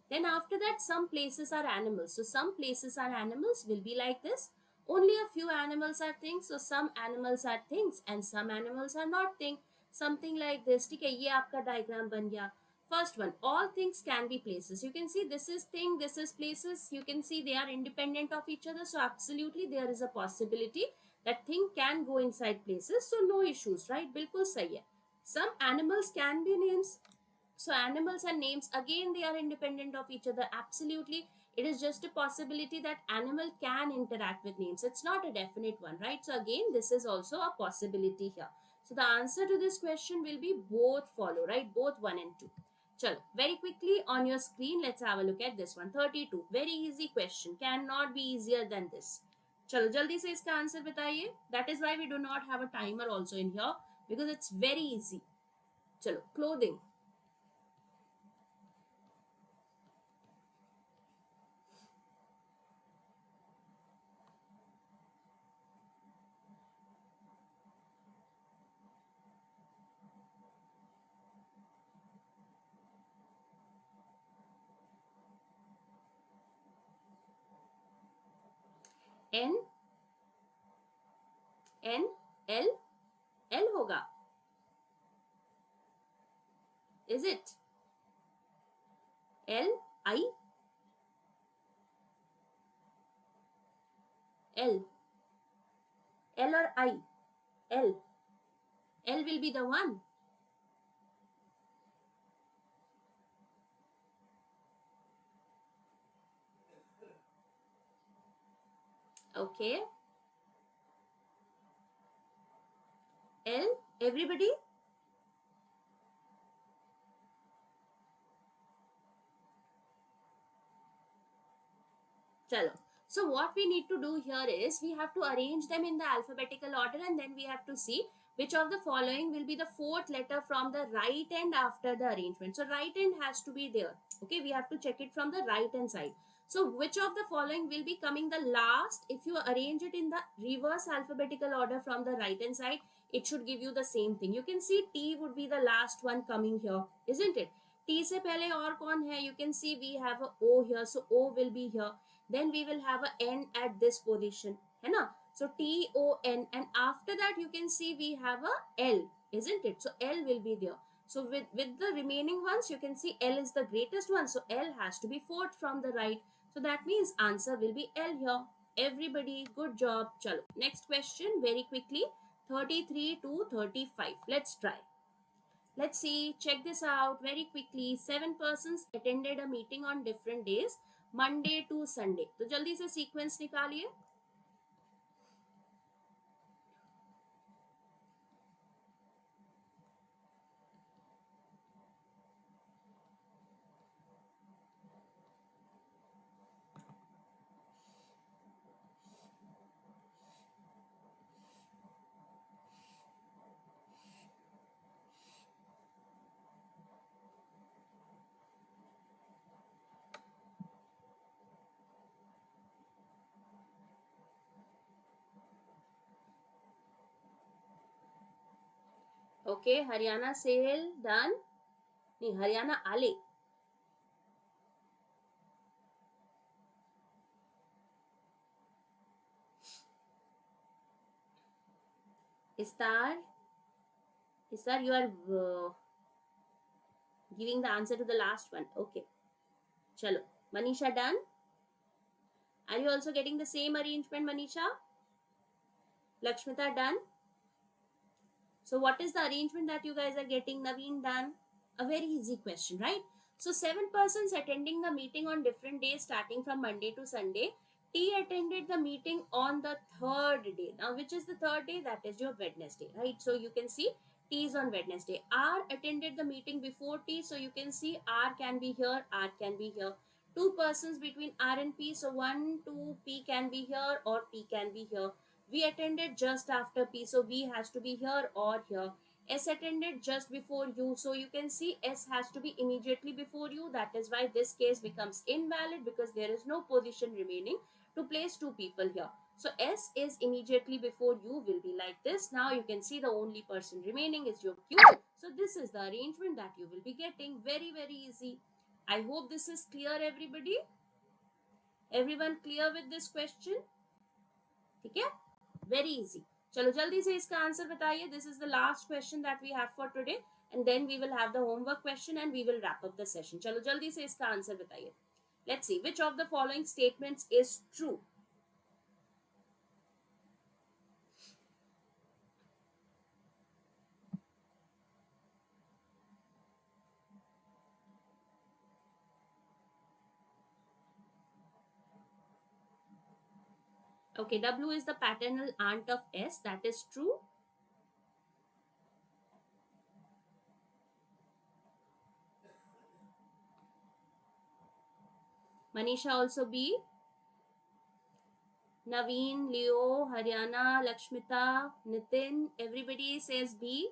Then after that, some places are animals. So some places are animals will be like this. Only a few animals are things. So some animals are things and some animals are not things. Something like this. ठीक है, ये आपका diagram बन गया. First one, all things can be places. You can see this is thing, this is places. You can see they are independent of each other. So absolutely there is a possibility that thing can go inside places. So no issues, right? बिल्कुल सही है. Some animals can be names. So animals and names, again, they are independent of each other. Absolutely. It is just a possibility that animal can interact with names. It's not a definite one, right? So again, this is also a possibility here. So the answer to this question will be both follow, right? Both 1 and 2. Chalo, very quickly on your screen, let's have a look at this one. 32. Very easy question. Cannot be easier than this. Chalo, jaldi se iska answer bataiye. That is why we do not have a timer also in here, because it's very easy. Chalo, clothing. N, N, L, L होगा. Is it? L, I, L, L or I? L. L will be the one. Okay. L, everybody? Chalo. So what we need to do here is we have to arrange them in the alphabetical order and then we have to see which of the following will be the fourth letter from the right end after the arrangement. So right end has to be there. Okay, we have to check it from the right hand side. So which of the following will be coming the last? If you arrange it in the reverse alphabetical order from the right hand side, it should give you the same thing. You can see T would be the last one coming here, isn't it? T से पहले और कौन है? You can see we have a O here, so O will be here. Then we will have a N at this position, है ना? So T, O, N, and after that you can see we have a L, isn't it? So L will be there. So with the remaining ones, you can see L is the greatest one. So L has to be fourth from the right. So that means answer will be L here. Everybody, good job. Chalo. Next question very quickly. 33 to 35. Let's try. Let's see. Check this out very quickly. 7 persons attended a meeting on different days. Monday to Sunday. तो जल्दी से sequence निकालिए. Okay, Haryana sale done. Nee, Haryana Ale. Istar, you are giving the answer to the last one. Okay. Chalo. Manisha done. Are you also getting the same arrangement, Manisha? Lakshmita done. So what is the arrangement that you guys are getting? Naveen done. A very easy question, right? So 7 persons attending the meeting on different days starting from Monday to Sunday. T attended the meeting on the third day. Now, which is the third day? That is your Wednesday, right? So you can see T is on Wednesday. R attended the meeting before T. So you can see R can be here, R can be here. 2 persons between R and P. So 1, 2, P can be here or P can be here. V attended just after P. So V has to be here or here. S attended just before U. So you can see S has to be immediately before U. That is why this case becomes invalid because there is no position remaining to place 2 people here. So S is immediately before U will be like this. Now you can see the only person remaining is your Q. So this is the arrangement that you will be getting. Very, very easy. I hope this is clear, everybody. Everyone clear with this question? Okay? Very easy. चलो जल्दी से इसका answer बताइए. This is the last question that we have for today, and then we will have the homework question and we will wrap up the session. चलो जल्दी से इसका answer बताइए. Let's see which of the following statements is true. Okay, W is the paternal aunt of S. That is true. Manisha also B. Naveen, Leo, Haryana, Lakshmita, Nitin, everybody says B.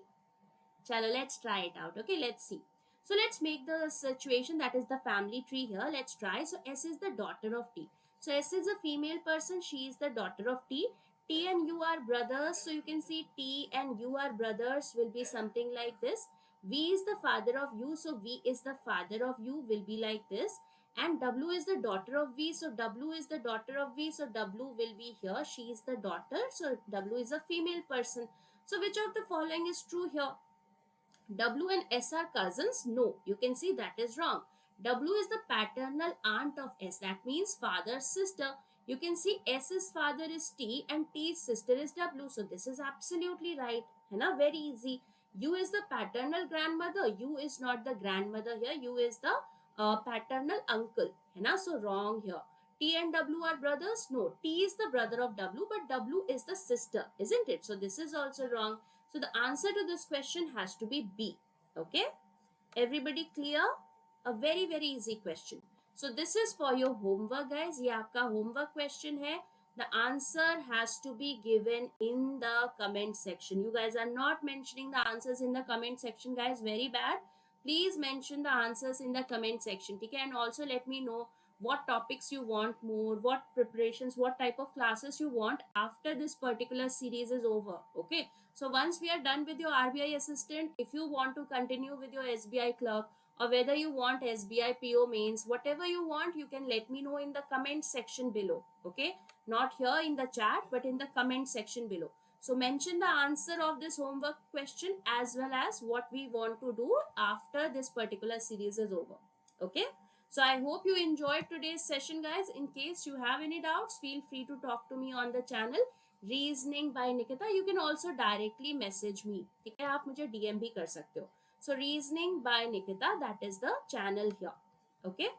Chalo, let's try it out. Okay, let's see. So let's make the situation that is the family tree here. Let's try. So S is the daughter of T. So S is a female person. She is the daughter of T. T and U are brothers. So you can see T and U are brothers will be something like this. V is the father of U. So V is the father of U will be like this. And W is the daughter of V. So W is the daughter of V. So W will be here. She is the daughter. So W is a female person. So which of the following is true here? W and S are cousins? No, you can see that is wrong. W is the paternal aunt of S. That means father's sister. You can see S's father is T and T's sister is W. So this is absolutely right. Very easy. U is the paternal grandmother. U is not the grandmother here. U is the paternal uncle. So wrong here. T and W are brothers? No. T is the brother of W, but W is the sister, isn't it? So this is also wrong. So the answer to this question has to be B. Okay? Everybody clear? A very, very easy question. So this is for your homework, guys. ये आपका homework question है. The answer has to be given in the comment section. You guys are not mentioning the answers in the comment section, guys. Very bad. Please mention the answers in the comment section. Okay? And also let me know what topics you want more, what preparations, what type of classes you want after this particular series is over. Okay? So once we are done with your RBI assistant, if you want to continue with your SBI clerk or whether you want SBI PO mains, whatever you want, you can let me know in the comment section below. Okay? Not here in the chat, but in the comment section below. So mention the answer of this homework question as well as what we want to do after this particular series is over. Okay? So I hope you enjoyed today's session, guys. In case you have any doubts, feel free to talk to me on the channel Reasoning by Nikita. You can also directly message me. ठीक है, आप मुझे DM भी कर सकते हो. So Reasoning by Nikita, that is the channel here. Okay.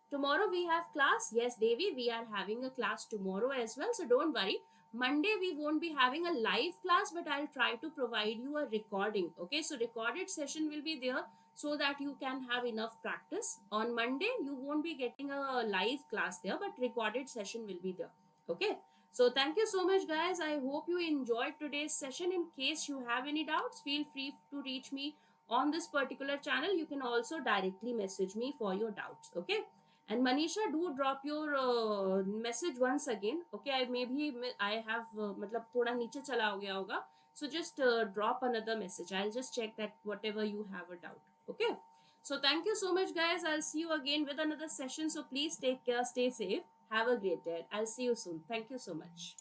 Tomorrow we have class. Yes, Devi, we are having a class tomorrow as well. So don't worry. Monday we won't be having a live class, but I'll try to provide you a recording. Okay. So recorded session will be there so that you can have enough practice. On Monday you won't be getting a live class there, but recorded session will be there. Okay. So thank you so much, guys. I hope you enjoyed today's session. In case you have any doubts, feel free to reach me on this particular channel. You can also directly message me for your doubts. Okay. And Manisha, do drop your message once again. Okay, I have मतलब थोड़ा नीचे चला हो गया होगा. So just drop another message. I'll just check that whatever you have a doubt. Okay. So thank you so much, guys. I'll see you again with another session. So please take care, stay safe, have a great day. I'll see you soon. Thank you so much.